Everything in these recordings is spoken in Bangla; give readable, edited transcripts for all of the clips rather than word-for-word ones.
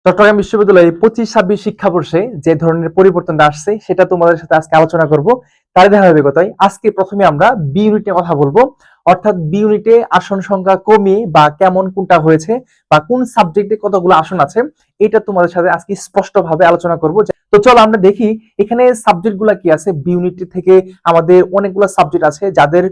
চট্টগ্রাম বিশ্ববিদ্যালয়ে 25-26 শিক্ষাবর্ষে যে ধরনের পরিবর্তনটা আসছে সেটা তোমাদের সাথে আজকে আলোচনা করব। তার ধারাবাহিকতায় আজকে প্রথমে আমরা বি ইউনিটে কথা বলবো, অর্থাৎ বি ইউনিটে আসন সংখ্যা কমিয়ে বা কেমন কোনটা হয়েছে বা কোন সাবজেক্টে কতগুলো আসন আছে এটা তোমাদের সাথে আজকে স্পষ্টভাবে আলোচনা করব। তো চলো আমরা দেখি এখানে সাবজেক্ট গুলা কি আছে। বি ইউনিট থেকে আমাদের অনেকগুলো সাবজেক্ট আছে যাদের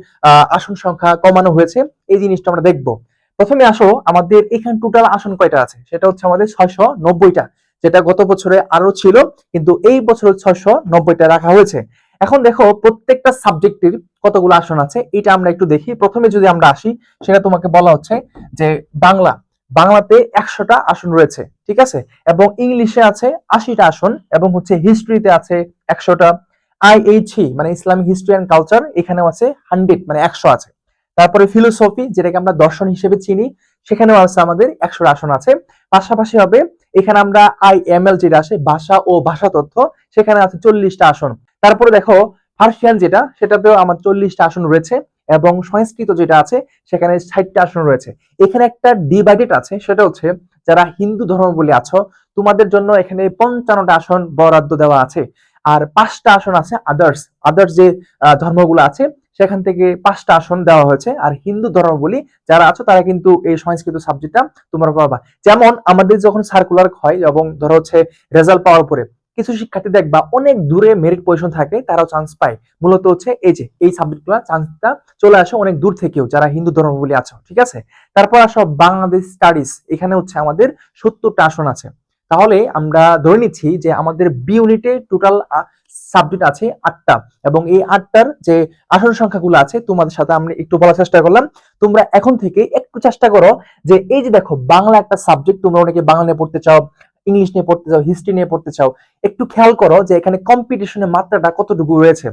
আসন সংখ্যা কমানো হয়েছে, এই জিনিসটা আমরা দেখবো। প্রথমে আসো, আমাদের এখানে টোটাল আসন কয়টা আছে সেটা হচ্ছে আমাদের 690টা, যেটা গত বছরে আরো ছিল, কিন্তু এই বছর 690টা রাখা হয়েছে। এখন দেখো প্রত্যেকটা সাবজেক্টের কতগুলো আসন আছে এটা আমরা একটু দেখি। প্রথমে যদি আমরা আসি, সেটা তোমাকে বলা হচ্ছে যে বাংলাতে 100টা আসন রয়েছে, ঠিক আছে, এবং ইংলিশে আছে 80টা আসন, এবং হচ্ছে হিস্ট্রিতে আছে 100টা। আইএইচই মানে ইসলামিক হিস্ট্রি এন্ড কালচার, এখানেও আছে 100 মানে 100 আছে। তারপরে ফিলোসফি, যেটাকে আমরা দর্শন হিসেবে চিনি, সেখানেও আছে আমাদের 100 আসন আছে। পাশাপাশি হবে এখানে আমরা আইএমএল যেটা আসে ভাষা ও ভাষা তথ্য, সেখানে আছে 40টা আসন। তারপরে দেখো ফার্সিয়ান যেটা, সেটাতেও আমার 40টা আসন রয়েছে, এবং সংস্কৃত যেটা আছে সেখানে 60টা আসন রয়েছে। এখানে একটা ডিভাইডেড আছে, সেটা হচ্ছে যারা হিন্দু ধর্মাবলম্বী আছো তোমাদের জন্য এখানে 55টা আসন বরাদ্দ দেওয়া আছে। আর 5টা আসন আছে আদার্স, আদার্স যে ধর্মগুলো আছে সেখান থেকে 5টা আসন দেওয়া হয়েছে। আর হিন্দু ধর্মাবলম্বী যারা আছো তারা কিন্তু এই সংস্কৃত সাবজেক্টটা তোমরা পাবা। যেমন আমাদের যখন সার্কুলার হয় এবং ধরো হচ্ছে রেজাল্ট পাওয়ার পরে কিছু শিক্ষার্থী দেখবা অনেক দূরে মেরিট পজিশন থাকে, তারাও চান্স পায়। মূলত হচ্ছে এই যে এই সাবজেক্টগুলো চান্সটা চলে আসে অনেক দূর থেকেও যারা হিন্দু ধর্মাবলম্বী আছো, ঠিক আছে। তারপর আসো বাংলাদেশ স্টাডিজ, এখানে হচ্ছে আমাদের 70টা আসন আছে। তাহলে আমরা ধরে নিচ্ছি যে আমাদের বি ইউনিটে টোটাল সাবজেক্ট আছে 8টা, এবং এই 8টার যে আসন সংখ্যাগুলো আছে তোমাদের সাথে আমরা একটু বলার চেষ্টা করলাম। তোমরা এখন থেকে একটু চেষ্টা করো যে এই যে দেখো বাংলা একটা সাবজেক্ট, তোমরা অনেকে বাংলা নিয়ে পড়তে চাও, ইংলিশ নিয়ে পড়তে চাও, হিস্ট্রি নিয়ে পড়তে চাও, একটু খেয়াল করো যে এখানে কম্পিটিশনের মাত্রাটা কতটুকু রয়েছে।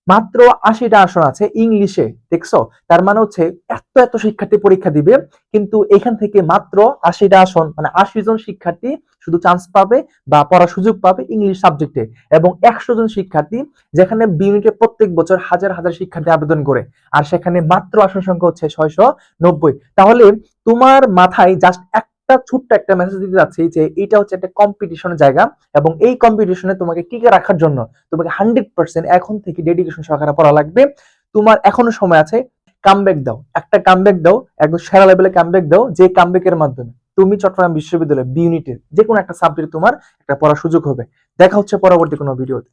মাত্র 80টা আসন আছে ইংলিশে, দেখছো? তার মানে হচ্ছে এত এত শিক্ষার্থী পরীক্ষা দিবে, কিন্তু এখান থেকে মাত্র 80টা আসন মানে 80 জন শিক্ষার্থী শুধু চান্স পাবে বা পড়ার সুযোগ পাবে ইংলিশ সাবজেক্টে, এবং 100 জন শিক্ষার্থী, যেখানে বি ইউনিটে প্রত্যেক বছর হাজার হাজার শিক্ষার্থী আবেদন করে, আর সেখানে মাত্র আসন সংখ্যা হচ্ছে 690। তাহলে তোমার মাথায় জাস্ট একটা ছোট্ট একটা মেসেজ দিতে যাচ্ছি যে এটা হচ্ছে একটা কম্পিটিশনের জায়গা, এবং এই কম্পিটিশনে তোমাকে টিকে রাখার জন্য তোমাকে 100% এখন থেকে ডেডিকেশন সহকারে পড়া লাগবে। তোমার এখনো সময় আছে, কামব্যাক দাও, একটা কামব্যাক দাও, একদম সেরা লেভেলে কামব্যাক দাও, যে কামব্যাকের মাধ্যমে তুমি চট্টগ্রাম বিশ্ববিদ্যালয় বি ইউনিটের যে কোনো একটা সাবজেক্ট তোমার একটা পড়ার সুযোগ হবে। দেখা হচ্ছে পরবর্তী কোনো ভিডিওতে।